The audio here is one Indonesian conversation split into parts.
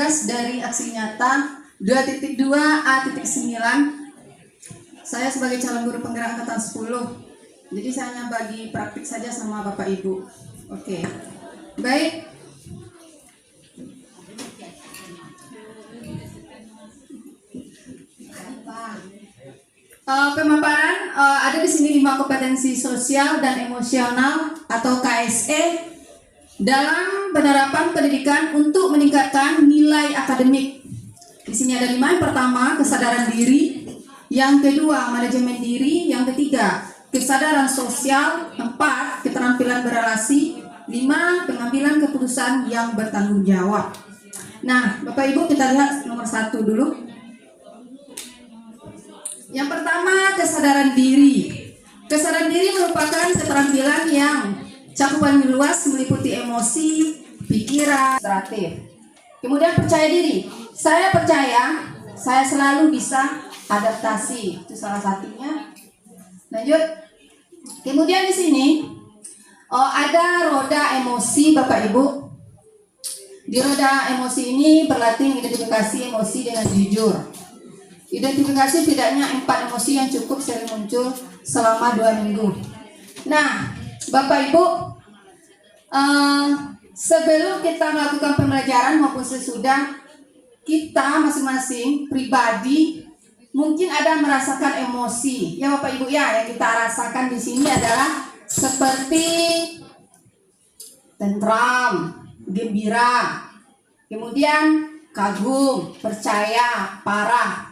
tugas dari aksi nyata 2.2A.9. Saya sebagai calon guru penggerak angkatan 10. Jadi saya hanya bagi praktik saja sama Bapak Ibu. Oke. Baik. Pemaparan ada di sini 5 kompetensi sosial dan emosional atau KSE dalam penerapan pendidikan untuk meningkatkan nilai akademik. Di sini ada 5. Yang pertama, kesadaran diri. Yang kedua, manajemen diri. Yang ketiga, kesadaran sosial. 4, keterampilan berrelasi. 5, pengambilan keputusan yang bertanggung jawab. Nah, Bapak Ibu, kita lihat nomor 1 dulu. Yang pertama, kesadaran diri. Kesadaran diri merupakan keterampilan yang cakupannya luas, meliputi emosi, pikiran, strategi. Kemudian percaya diri. Saya percaya, saya selalu bisa adaptasi. Itu salah satunya. Lanjut. Kemudian di sini ada roda emosi, Bapak Ibu. Di roda emosi ini berlatih identifikasi emosi dengan jujur. Identifikasi setidaknya 4 emosi yang cukup sering muncul selama 2 minggu. Nah, Bapak Ibu, sebelum kita melakukan pembelajaran maupun sesudah, kita masing-masing pribadi mungkin ada merasakan emosi. Ya Bapak Ibu ya, yang kita rasakan di sini adalah seperti tentram, gembira, kemudian kagum, percaya, parah,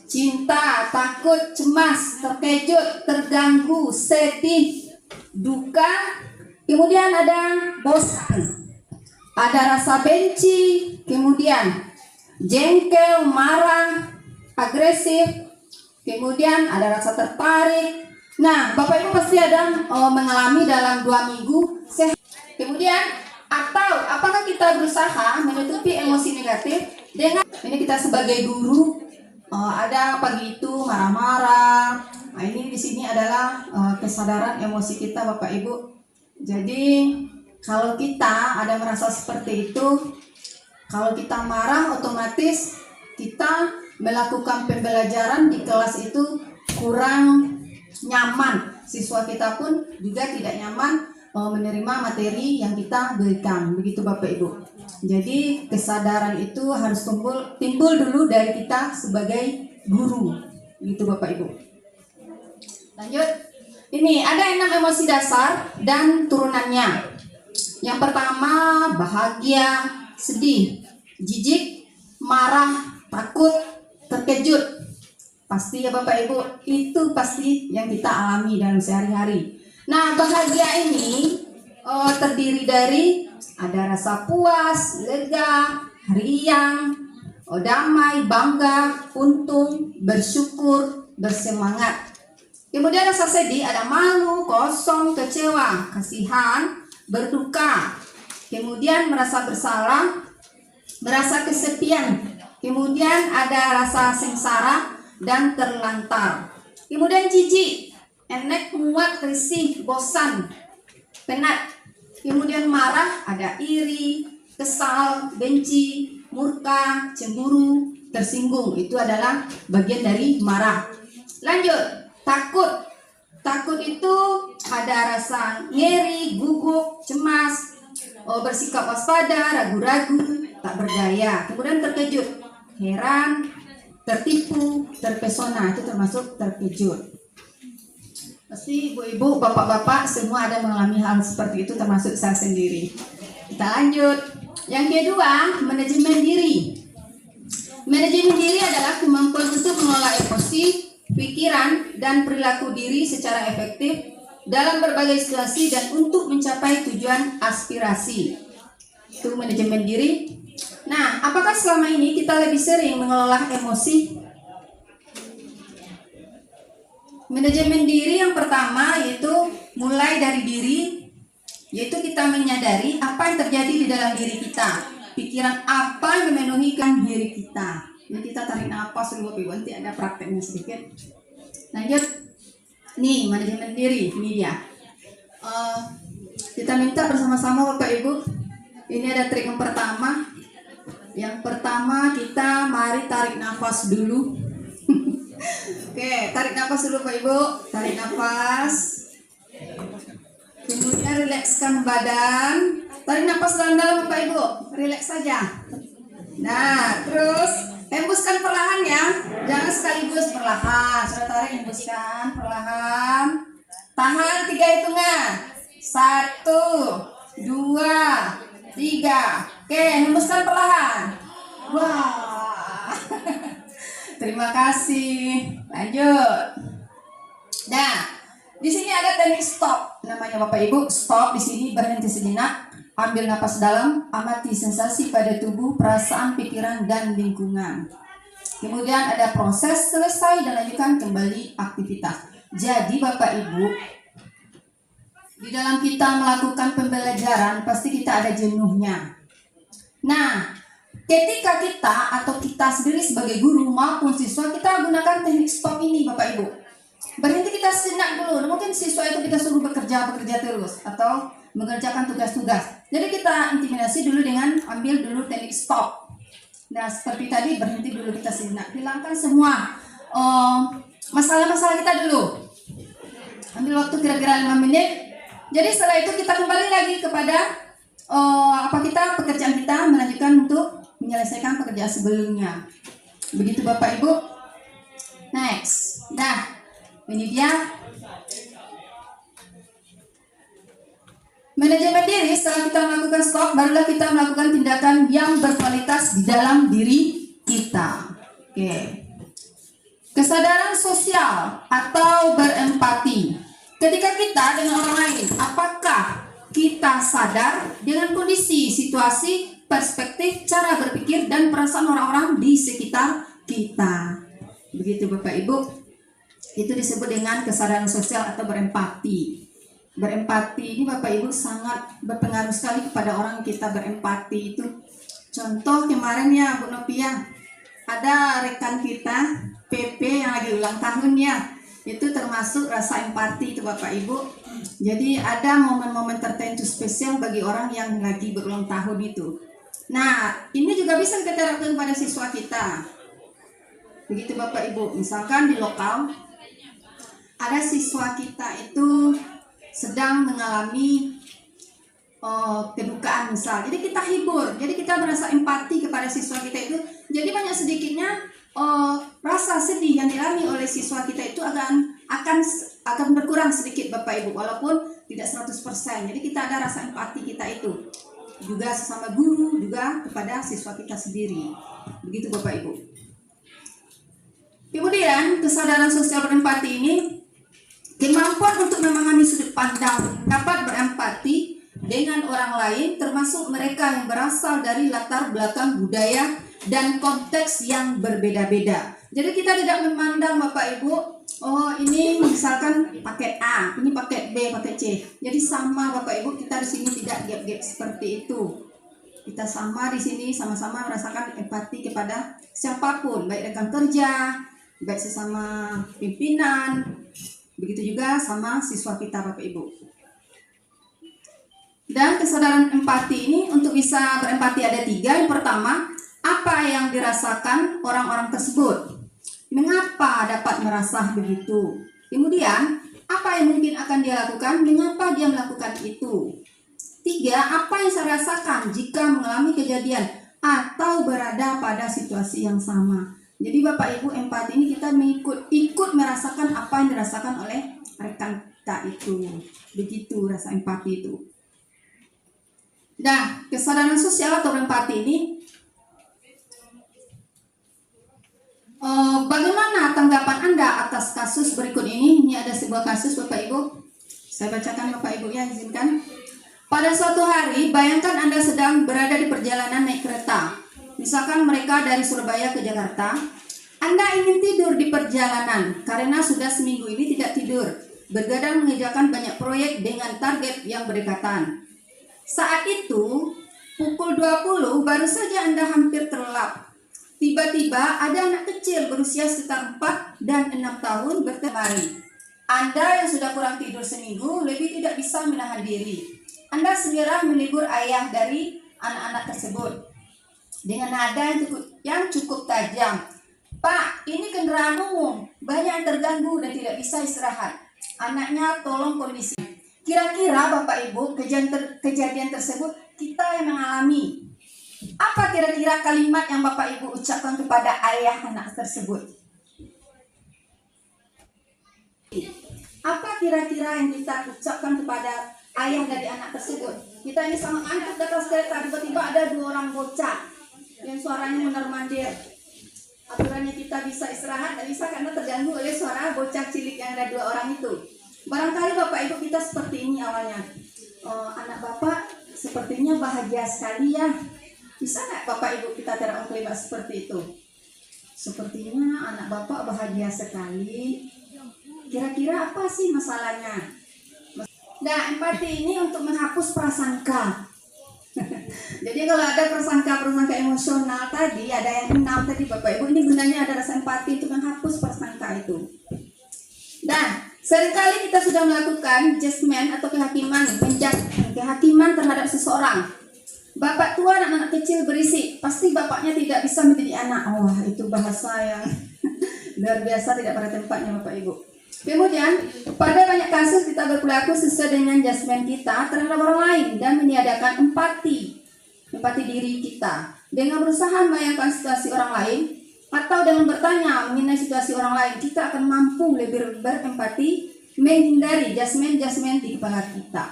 cinta, takut, cemas, terkejut, terganggu, sedih, duka, kemudian ada bosan, ada rasa benci, kemudian jengkel, marah, agresif, kemudian ada rasa tertarik. Nah, Bapak Ibu pasti ada mengalami dalam 2 minggu sehat. Kemudian, atau apakah kita berusaha menutupi emosi negatif dengan ini kita sebagai guru ada pagi itu marah-marah. Nah, ini di sini adalah kesadaran emosi kita Bapak Ibu. Jadi kalau kita ada merasa seperti itu, kalau kita marah otomatis kita melakukan pembelajaran di kelas itu kurang nyaman. Siswa kita pun juga tidak nyaman menerima materi yang kita berikan. Begitu Bapak Ibu. Jadi kesadaran itu harus timbul dulu dari kita sebagai guru, gitu Bapak Ibu. Lanjut, ini ada 6 emosi dasar dan turunannya. Yang pertama, bahagia, sedih, jijik, marah, takut, terkejut. Pasti ya Bapak Ibu, itu pasti yang kita alami dalam sehari-hari. Nah, bahagia ini terdiri dari ada rasa puas, lega, riang, damai, bangga, untung, bersyukur, bersemangat. Kemudian rasa sedih ada malu, kosong, kecewa, kasihan, berduka. Kemudian merasa bersalah, merasa kesepian. Kemudian ada rasa sengsara dan terlantar. Kemudian jijik, enek, muak, risih, bosan, penat. Kemudian marah, ada iri, kesal, benci, murka, cemburu, tersinggung. Itu adalah bagian dari marah. Lanjut, takut. Takut itu ada rasa ngeri, gugup, cemas, bersikap waspada, ragu-ragu, tak berdaya. Kemudian terkejut, heran, tertipu, terpesona. Itu termasuk terkejut. Pasti ibu-ibu, bapak-bapak semua ada mengalami hal seperti itu, termasuk saya sendiri. Kita lanjut. Yang kedua, manajemen diri. Manajemen diri adalah kemampuan untuk mengelola emosi, pikiran, dan perilaku diri secara efektif dalam berbagai situasi dan untuk mencapai tujuan aspirasi. Itu manajemen diri. Nah, apakah selama ini kita lebih sering mengelola emosi? Manajemen diri yang pertama yaitu mulai dari diri, yaitu kita menyadari apa yang terjadi di dalam diri kita, pikiran apa yang memenuhi diri kita. Jadi kita tarik nafas dulu, nanti ada prakteknya sedikit. Lanjut, nih manajemen diri, ini dia. Kita minta bersama-sama Bapak Ibu. Ini ada trik yang pertama. Yang pertama kita mari tarik nafas dulu. Oke, tarik nafas dulu Pak Ibu. Tarik nafas. Kemudian rilekskan badan. Tarik nafas dalam-dalam Pak Ibu. Rileks saja. Nah, terus hembuskan perlahan ya. Jangan sekaligus, perlahan. Sudah tarik, hembuskan perlahan. Tahan 3 hitungan. 1, 2, 3. Oke, hembuskan perlahan. Wah. Terima kasih. Lanjut. Nah, di sini ada teknik stop. Namanya Bapak Ibu, stop di sini, berhenti sejenak, ambil napas dalam, amati sensasi pada tubuh, perasaan, pikiran, dan lingkungan. Kemudian ada proses selesai dan lanjutkan kembali aktivitas. Jadi Bapak Ibu, di dalam kita melakukan pembelajaran pasti kita ada jenuhnya. Nah, ketika kita atau kita sendiri sebagai guru maupun siswa, kita gunakan teknik stop ini Bapak Ibu. Berhenti kita sejenak dulu. Mungkin siswa itu kita suruh bekerja terus atau mengerjakan tugas-tugas. Jadi kita intimidasi dulu dengan ambil dulu teknik stop. Nah, seperti tadi berhenti dulu kita sejenak. Hilangkan semua masalah-masalah kita dulu. Ambil waktu kira-kira 5 menit. Jadi setelah itu kita kembali lagi kepada pekerjaan kita, melanjutkan untuk menyelesaikan pekerjaan sebelumnya. Begitu Bapak Ibu. Next. Nah, ini dia manajemen diri. Setelah kita melakukan stop, barulah kita melakukan tindakan yang berkualitas di dalam diri kita. Oke. Kesadaran sosial atau berempati. Ketika kita dengan orang lain, apakah kita sadar dengan kondisi, situasi, perspektif, cara berpikir, dan perasaan orang-orang di sekitar kita? Begitu Bapak Ibu. Itu disebut dengan kesadaran sosial atau berempati. Berempati ini Bapak Ibu sangat berpengaruh sekali kepada orang kita berempati itu. Contoh kemarin ya Bu Nopia, ada rekan kita PP yang lagi ulang tahun ya. Itu termasuk rasa empati itu Bapak Ibu. Jadi ada momen-momen tertentu spesial bagi orang yang lagi berulang tahun itu. Nah, ini juga bisa kita terapkan pada siswa kita. Begitu Bapak Ibu. Misalkan di lokal ada siswa kita itu sedang mengalami kedukaan misal. Jadi kita hibur. Jadi kita merasa empati kepada siswa kita itu. Jadi banyak sedikitnya rasa sedih yang dialami oleh siswa kita itu akan berkurang sedikit Bapak Ibu, walaupun tidak 100%. Jadi kita ada rasa empati kita itu juga sesama guru, juga kepada siswa kita sendiri. Begitu Bapak Ibu. Kemudian kesadaran sosial berempati ini kemampuan untuk memahami sudut pandang, dapat berempati dengan orang lain, termasuk mereka yang berasal dari latar belakang budaya dan konteks yang berbeda-beda. Jadi kita tidak memandang Bapak Ibu, oh ini misalkan paket A, ini paket B, paket C. Jadi sama Bapak Ibu, kita di sini tidak gap-gap seperti itu. Kita sama di sini, sama-sama merasakan empati kepada siapapun, baik rekan kerja, baik sesama pimpinan, begitu juga sama siswa kita Bapak Ibu. Dan kesadaran empati ini untuk bisa berempati ada 3. Yang pertama, apa yang dirasakan orang-orang tersebut? Mengapa dapat merasa begitu? Kemudian, apa yang mungkin akan dia lakukan? Mengapa dia melakukan itu? 3, apa yang saya rasakan jika mengalami kejadian atau berada pada situasi yang sama? Jadi Bapak Ibu, empati ini kita ikut merasakan apa yang dirasakan oleh rekan kita itu. Begitu rasa empati itu. Nah, kesadaran sosial atau empati ini bagaimana tanggapan Anda atas kasus berikut ini? Ini ada sebuah kasus Bapak Ibu. Saya bacakan Bapak Ibu ya, izinkan. Pada suatu hari, bayangkan Anda sedang berada di perjalanan naik kereta. Misalkan mereka dari Surabaya ke Jakarta. Anda ingin tidur di perjalanan karena sudah seminggu ini tidak tidur. Bergadang mengerjakan banyak proyek dengan target yang berdekatan. Saat itu, pukul 20 baru saja Anda hampir terlelap. Tiba-tiba ada anak kecil berusia sekitar 4 dan 6 tahun bertemari. Anda yang sudah kurang tidur seminggu lebih tidak bisa menahan diri. Anda segera menegur ayah dari anak-anak tersebut. dengan nada yang cukup tajam. Pak, ini kendaraan umum, banyak yang terganggu dan tidak bisa istirahat. Anaknya tolong kondisi. Kira-kira Bapak Ibu, kejadian tersebut kita yang mengalami. Apa kira-kira kalimat yang Bapak Ibu ucapkan kepada ayah anak tersebut? Apa kira-kira yang kita ucapkan kepada ayah dari anak tersebut? Kita ini sama anak di atas kereta, tiba-tiba ada 2 orang bocah yang suaranya mondar-mandir. Aturannya kita bisa istirahat, tidak bisa karena terganggu oleh suara bocah cilik yang ada 2 orang itu. Barangkali Bapak Ibu kita seperti ini awalnya. Anak Bapak sepertinya bahagia sekali ya. Bisa nggak Bapak Ibu kita terang kalimat seperti itu? Sepertinya anak Bapak bahagia sekali. Kira-kira apa sih masalahnya? Nah, empati ini untuk menghapus prasangka. Jadi kalau ada prasangka emosional tadi, ada yang 6 tadi Bapak Ibu, ini gunanya ada rasa empati untuk menghapus prasangka itu. Dan seringkali kita sudah melakukan judgment atau kehakiman terhadap seseorang. Bapak tua anak-anak kecil berisik, pasti bapaknya tidak bisa mendidik anak. Wah, itu bahasa yang luar biasa, tidak pada tempatnya Bapak Ibu. Kemudian, pada banyak kasus kita berperilaku sesuai dengan judgment kita terhadap orang lain dan meniadakan empati diri kita. Dengan berusaha membayangkan situasi orang lain atau dengan bertanya mengenai situasi orang lain, kita akan mampu lebih berempati, menghindari judgment di kepala kita.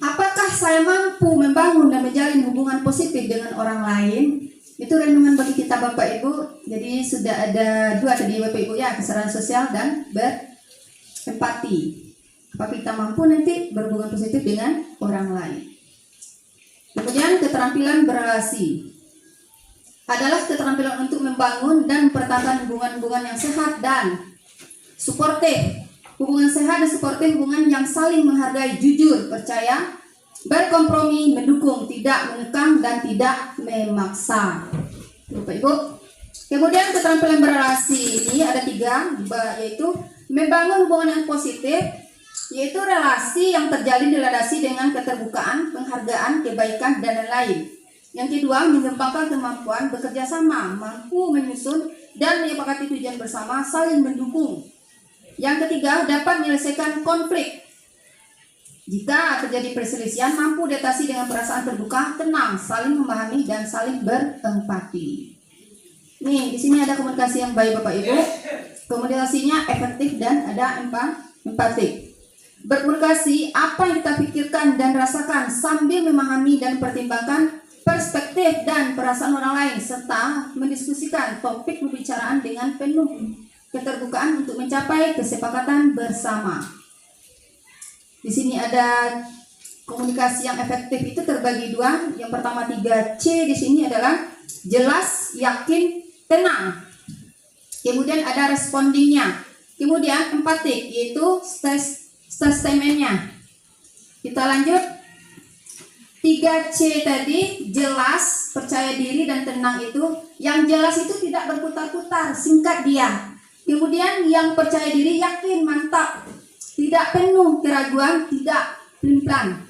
Apakah saya mampu membangun dan menjalin hubungan positif dengan orang lain? Itu renungan bagi kita Bapak Ibu. Jadi sudah ada 2 tadi Bapak Ibu ya, kesadaran sosial dan berempati. Apakah kita mampu nanti berhubungan positif dengan orang lain? Kemudian keterampilan berrelasi adalah keterampilan untuk membangun dan mempertahankan hubungan-hubungan yang sehat dan suportif. Hubungan sehat dan suportif, hubungan yang saling menghargai, jujur, percaya, berkompromi, mendukung, tidak mengekang dan tidak memaksa. Bapak Ibu. Kemudian keterampilan berrelasi ini ada 3, yaitu membangun hubungan yang positif, yaitu relasi yang terjalin dilandasi dengan keterbukaan, penghargaan, kebaikan dan lain-lain. Yang kedua, mengembangkan kemampuan bekerja sama, mampu menyusun dan menyepakati tujuan bersama, saling mendukung. Yang ketiga, dapat menyelesaikan konflik. Jika terjadi perselisihan, mampu diatasi dengan perasaan terbuka, tenang, saling memahami dan saling berempati. Nih, di sini ada komunikasi yang baik Bapak Ibu. Komunikasinya efektif dan ada empati. Berkomunikasi apa yang kita pikirkan dan rasakan sambil memahami dan pertimbangkan perspektif dan perasaan orang lain serta mendiskusikan topik pembicaraan dengan penuh keterbukaan untuk mencapai kesepakatan bersama. Di sini ada komunikasi yang efektif itu terbagi 2. Yang pertama 3C di sini adalah jelas, yakin, tenang. Kemudian ada respondingnya. Kemudian empatik yaitu statementnya. Kita lanjut. 3C tadi jelas, percaya diri dan tenang itu. Yang jelas itu tidak berputar-putar, singkat dia. Kemudian yang percaya diri yakin, mantap, tidak penuh keraguan, tidak pelin-pelan.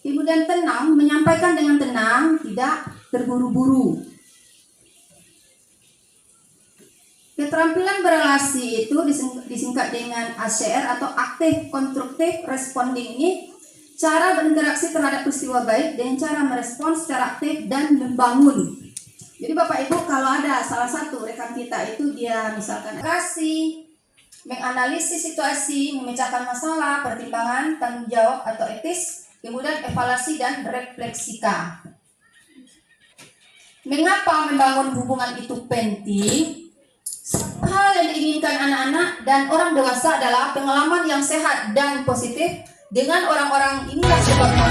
Kemudian tenang, menyampaikan dengan tenang, tidak terburu-buru. Keterampilan berrelasi itu disingkat dengan ACR atau aktif konstruktif responding. Ini cara berinteraksi terhadap peristiwa baik dengan cara merespon secara aktif dan membangun. Jadi Bapak Ibu, kalau ada salah satu rekan kita itu dia misalkan kasih, menganalisis situasi, memecahkan masalah, pertimbangan, tanggung jawab atau etis, kemudian evaluasi dan refleksika. Mengapa membangun hubungan itu penting? Hal yang diinginkan anak-anak dan orang dewasa adalah pengalaman yang sehat dan positif dengan orang-orang inilah sebabnya